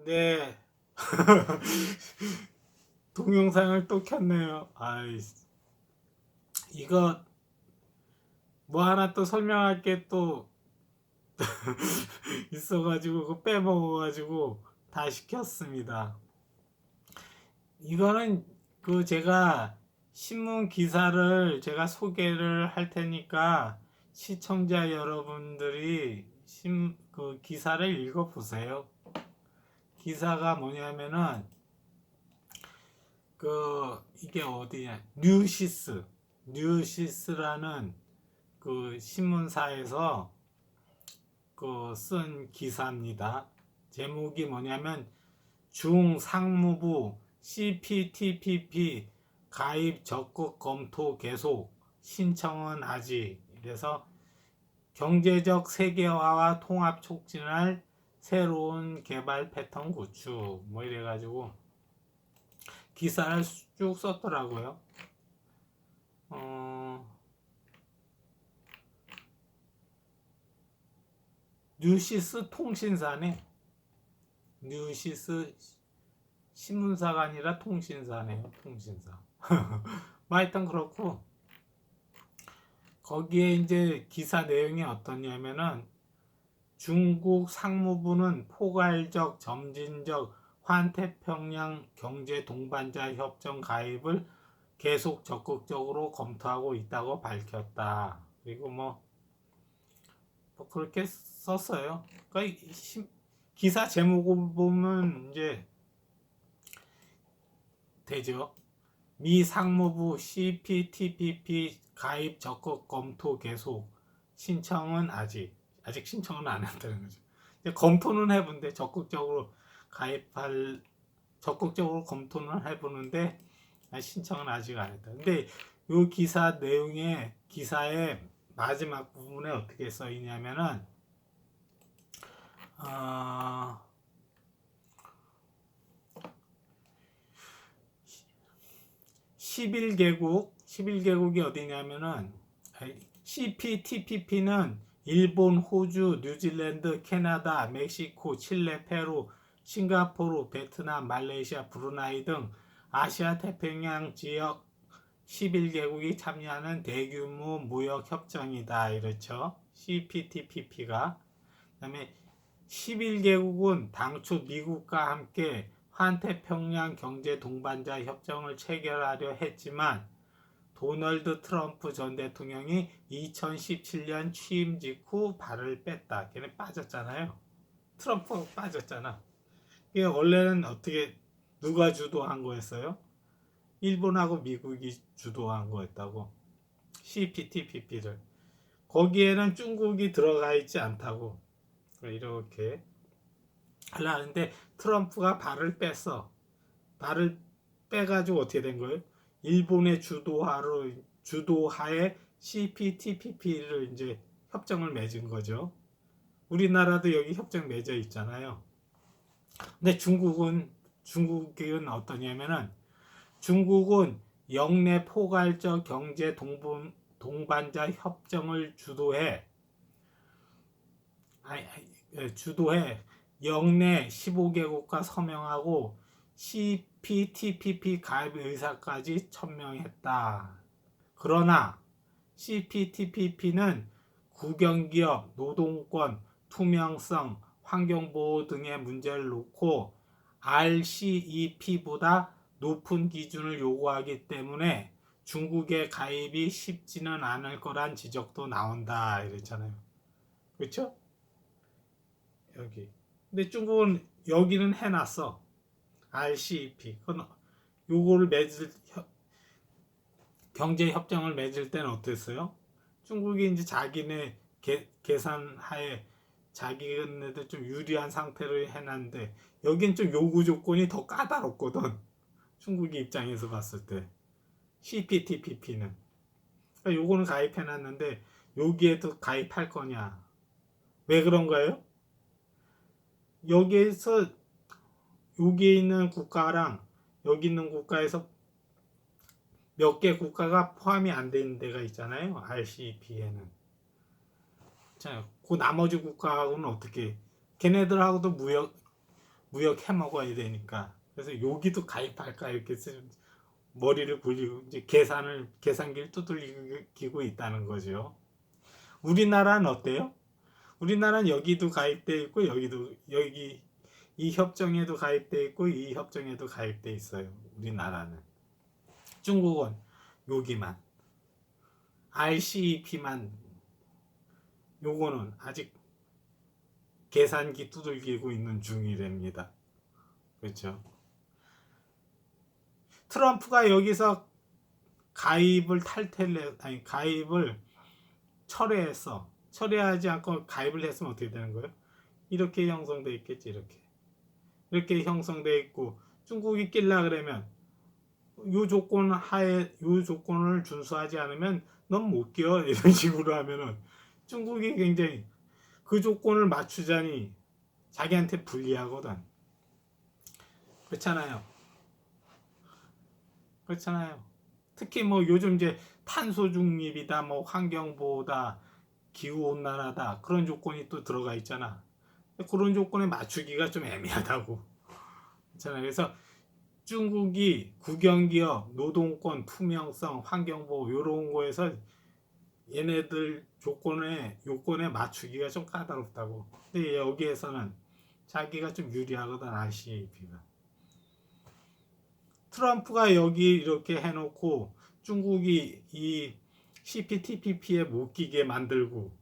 네. 동영상을 또 켰네요. 아이, 이거 뭐 하나 또 설명할 게 또 있어가지고 그거 빼먹어가지고 다시 켰습니다. 이거는 그 제가 신문 기사를 제가 소개를 할 테니까 시청자 여러분들이 그 기사를 읽어보세요. 기사가 뭐냐면은 그 이게 어디냐, 뉴시스라는 그 신문사에서 그 쓴 기사입니다. 제목이 뭐냐면 중상무부 CPTPP 가입 적극 검토 계속, 신청은 아직. 그래서 경제적 세계화와 통합 촉진할 새로운 개발 패턴 구축 뭐 이래가지고 기사를 쭉 썼더라고요. 뉴시스 통신사네. 뉴시스 신문사가 아니라 통신사네요. 통신사. 뭐 하여튼 그렇고, 거기에 이제 기사 내용이 어떠냐면은 중국 상무부는 포괄적 점진적 환태평양 경제 동반자 협정 가입을 계속 적극적으로 검토하고 있다고 밝혔다. 그리고 뭐 그렇게 썼어요. 그러니까 기사 제목을 보면 이제 되죠. 미 상무부 CPTPP 가입 적극 검토 계속, 신청은 아직 신청은 안 했다는 거죠. 이제 검토는 해본데 적극적으로 검토는 해보는데 신청은 아직 안 했다. 근데 이 기사 내용에, 기사의 마지막 부분에 어떻게 써 있냐면은 11개국이 어디냐면은 CPTPP는 일본, 호주, 뉴질랜드, 캐나다, 멕시코, 칠레, 페루, 싱가포르, 베트남, 말레이시아, 브루나이 등 아시아 태평양 지역 11개국이 참여하는 대규모 무역 협정이다. 이렇죠. CPTPP가. 그다음에 11개국은 당초 미국과 함께 환태평양 경제 동반자 협정을 체결하려 했지만 도널드 트럼프 전 대통령이 2017년 취임 직후 발을 뺐다. 걔는 빠졌잖아요. 트럼프가 빠졌잖아. 이게 원래는 어떻게 누가 주도한 거였어요? 일본하고 미국이 주도한 거였다고. CPTPP를. 거기에는 중국이 들어가 있지 않다고. 이렇게 하려는데 트럼프가 발을 뺐어. 발을 빼가지고 어떻게 된 거예요? 일본의 주도하에 CPTPP를 이제 협정을 맺은 거죠. 우리나라도 여기 협정 맺어 있잖아요. 근데 중국은 어떠냐면은 중국은 영내 포괄적 경제 동반자 협정을 주도해 영내 15개국과 서명하고 CPTPP 가입 의사까지 천명했다. 그러나 CPTPP는 국영기업, 노동권, 투명성, 환경보호 등의 문제를 놓고 RCEP보다 높은 기준을 요구하기 때문에 중국의 가입이 쉽지는 않을 거란 지적도 나온다. 이랬잖아요. 그렇죠? 여기. 근데 중국은 여기는 해놨어. RCEP. 그건 요거를 경제 협정을 맺을 때는 어땠어요? 중국이 이제 자기네 계산하에 자기네들 좀 유리한 상태로 해놨는데 여긴 좀 요구 조건이 더 까다롭거든. 중국이 입장에서 봤을 때 CPTPP는. 그러니까 요거는 가입해놨는데 여기에도 가입할 거냐? 왜 그런가요? 여기에서 여기에 있는 국가랑 여기 있는 국가에서 몇 개 국가가 포함이 안 되는 데가 있잖아요. RCEP에는. 자, 그 나머지 국가하고는 어떻게? 걔네들하고도 무역 해 먹어야 되니까. 그래서 여기도 가입할까 이렇게 머리를 굴리고 이제 계산기를 두들기고 있다는 거죠. 우리나라는 어때요? 우리나라는 여기도 가입돼 있고 여기 이 협정에도 가입돼 있고 이 협정에도 가입돼 있어요. 우리나라는. 중국은 여기만 RCEP만 요거는 아직 계산기 두들기고 있는 중이랍니다. 그렇죠? 트럼프가 여기서 가입을 철회하지 않고 가입을 했으면 어떻게 되는 거예요? 이렇게 형성돼 있겠지. 이렇게 형성돼 있고 중국이 낄라 그러면 요 조건을 준수하지 않으면 넌 못 껴 이런 식으로 하면은 중국이 굉장히 그 조건을 맞추자니 자기한테 불리하거든. 그렇잖아요. 특히 뭐 요즘 이제 탄소 중립이다, 뭐 환경보호다, 기후 온난화다 그런 조건이 또 들어가 있잖아. 그런 조건에 맞추기가 좀 애매하다고. 그렇잖아요. 그래서 중국이 국영기업, 노동권, 투명성, 환경보호 이런 거에서 얘네들 요건에 맞추기가 좀 까다롭다고. 근데 여기에서는 자기가 좀 유리하거든, RCEP가. 트럼프가 여기 이렇게 해놓고 중국이 이 CPTPP에 못 끼게 만들고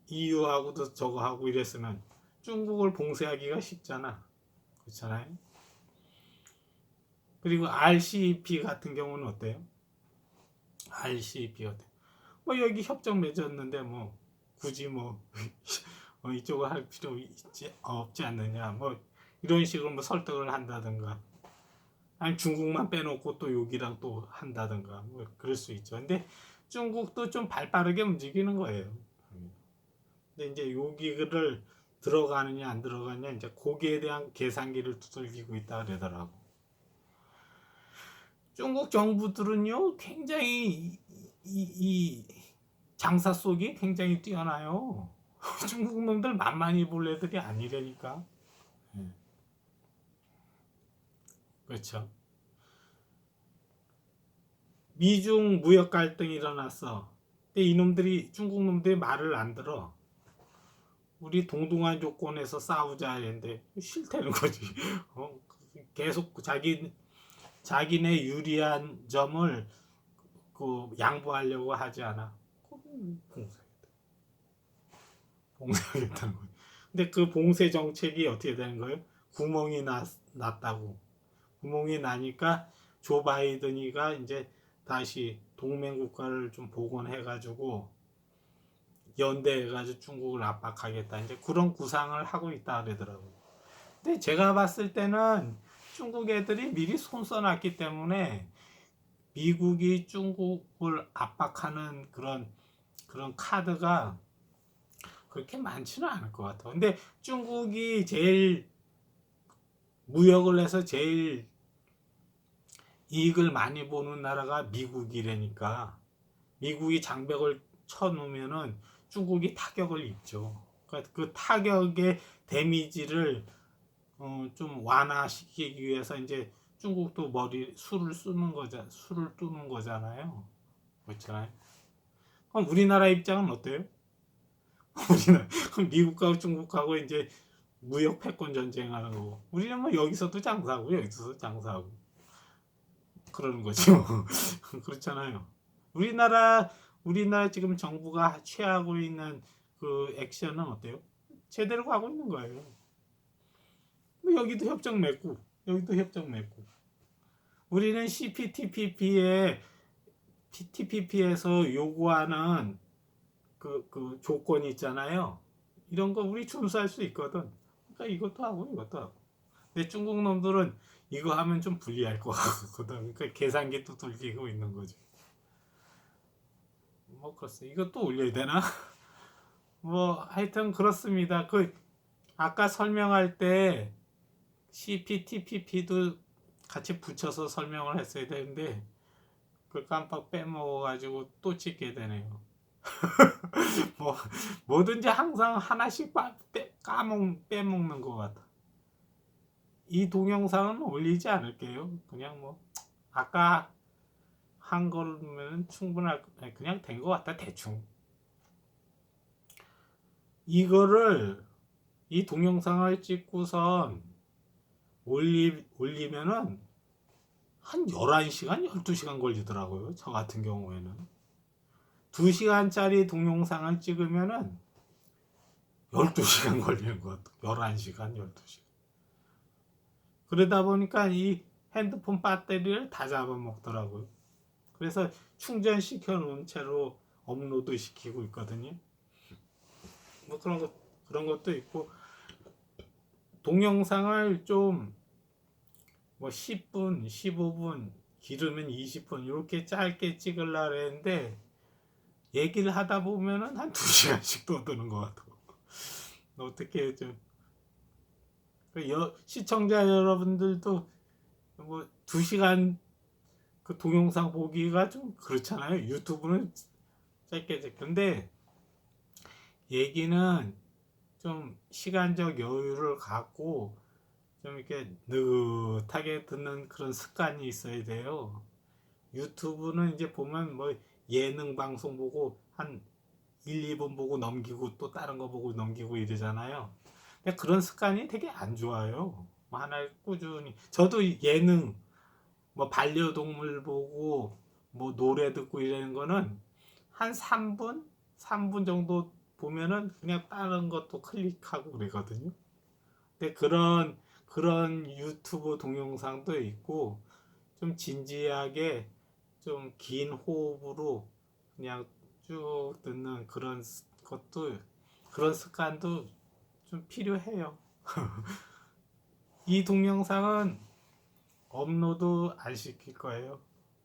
EU하고도 저거 하고 이랬으면 중국을 봉쇄하기가 쉽잖아. 그렇잖아요. 그리고 RCEP 같은 경우는 어때요? RCEP 어때? 뭐 여기 협정 맺었는데 뭐 굳이 뭐 이쪽을 할 필요 없지 않느냐 뭐 이런 식으로 뭐 설득을 한다든가 아니 중국만 빼놓고 또 여기랑 또 한다든가 뭐 그럴 수 있죠. 근데 중국도 좀 발빠르게 움직이는 거예요. 근데 이제 여기를 들어가느냐 안 들어가느냐 이제 거기에 대한 계산기를 두들기고 있다 그러더라고. 중국 정부들은요 굉장히 이 장사 속이 굉장히 뛰어나요. 중국 놈들 만만히 볼 애들이 아니라니까. 그렇죠. 미중 무역 갈등이 일어났어. 근데 이놈들이 중국 놈들이 말을 안 들어. 우리 동등한 조건에서 싸우자 했는데 싫다는 거지. 계속 자기네 유리한 점을 양보하려고 하지 않아. 봉쇄하겠다는 거지. 근데 그 봉쇄 정책이 어떻게 되는 거예요? 구멍이 났다고. 구멍이 나니까 조 바이든이가 이제 다시 동맹 국가를 좀 복원해가지고 연대해가지고 중국을 압박하겠다. 이제 그런 구상을 하고 있다 그러더라고요. 근데 제가 봤을 때는 중국 애들이 미리 손 써놨기 때문에 미국이 중국을 압박하는 그런 카드가 그렇게 많지는 않을 것 같아요. 근데 중국이 제일 무역을 해서 제일 이익을 많이 보는 나라가 미국이라니까 미국이 장벽을 쳐놓으면은 중국이 타격을 입죠. 그러니까 그 타격의 데미지를 좀 완화시키기 위해서 이제 중국도 술을 뜨는 거잖아요. 그렇잖아요. 그럼 우리나라 입장은 어때요? 그럼 미국하고 중국하고 이제 무역 패권 전쟁하는 거고 우리는 뭐 여기서도 장사하고 여기서도 장사하고 그러는 거죠. 그렇잖아요. 우리나라 지금 정부가 취하고 있는 그 액션은 어때요? 제대로 가고 있는 거예요. 뭐 여기도 협정 맺고 우리는 TPP에서 요구하는 그 조건이 있잖아요. 이런 거 우리 준수할 수 있거든. 그러니까 이것도 하고. 근데 중국 놈들은 이거 하면 좀 불리할 것 같거든. 그러니까 계산기 또 돌리고 있는 거지. 뭐 글쎄 이것도 올려야 되나? 뭐 하여튼 그렇습니다. 아까 설명할 때 CPTPP도 같이 붙여서 설명을 했어야 되는데 그걸 깜빡 빼먹어가지고 또 찍게 되네요. 뭐든지 항상 하나씩 빼먹는 것 같아. 이 동영상은 올리지 않을게요. 그냥 뭐 아까 한 거면 충분할, 그냥 된 것 같다 대충. 이거를 이 동영상을 찍고선 올리면은 한 11시간, 12시간 걸리더라고요. 저 같은 경우에는. 2시간짜리 동영상을 찍으면은 12시간 걸리는 것 같아요. 11시간, 12시간. 그러다 보니까 이 핸드폰 배터리를 다 잡아먹더라고요. 그래서 충전시켜 놓은 채로 업로드 시키고 있거든요. 뭐 그런 것도 있고, 동영상을 좀 뭐 10분, 15분, 길으면 20분 이렇게 짧게 찍으려고 했는데 얘기를 하다 보면은 한 2시간씩 떠드는 것 같고. 어떻게 좀 시청자 여러분들도 뭐 2시간 그 동영상 보기가 좀 그렇잖아요. 유튜브는 짧게 짧게. 근데 얘기는 좀 시간적 여유를 갖고 좀 이렇게 느긋하게 듣는 그런 습관이 있어야 돼요. 유튜브는 이제 보면 뭐 예능 방송 보고 한 1, 2분 보고 넘기고 또 다른 거 보고 넘기고 이러잖아요. 근데 그런 습관이 되게 안 좋아요. 뭐 하나 꾸준히. 저도 예능, 뭐 반려동물 보고 뭐 노래 듣고 이러는 거는 한 3분? 3분 정도 보면은 그냥 다른 것도 클릭하고 그러거든요. 근데 그런 유튜브 동영상도 있고 좀 진지하게 좀 긴 호흡으로 그냥 쭉 듣는 그런 습관도 좀 필요해요. 이 동영상은 업로드 안 시킬 거예요.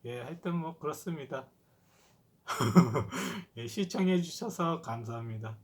예, 하여튼 뭐 그렇습니다. 예, 시청해 주셔서 감사합니다.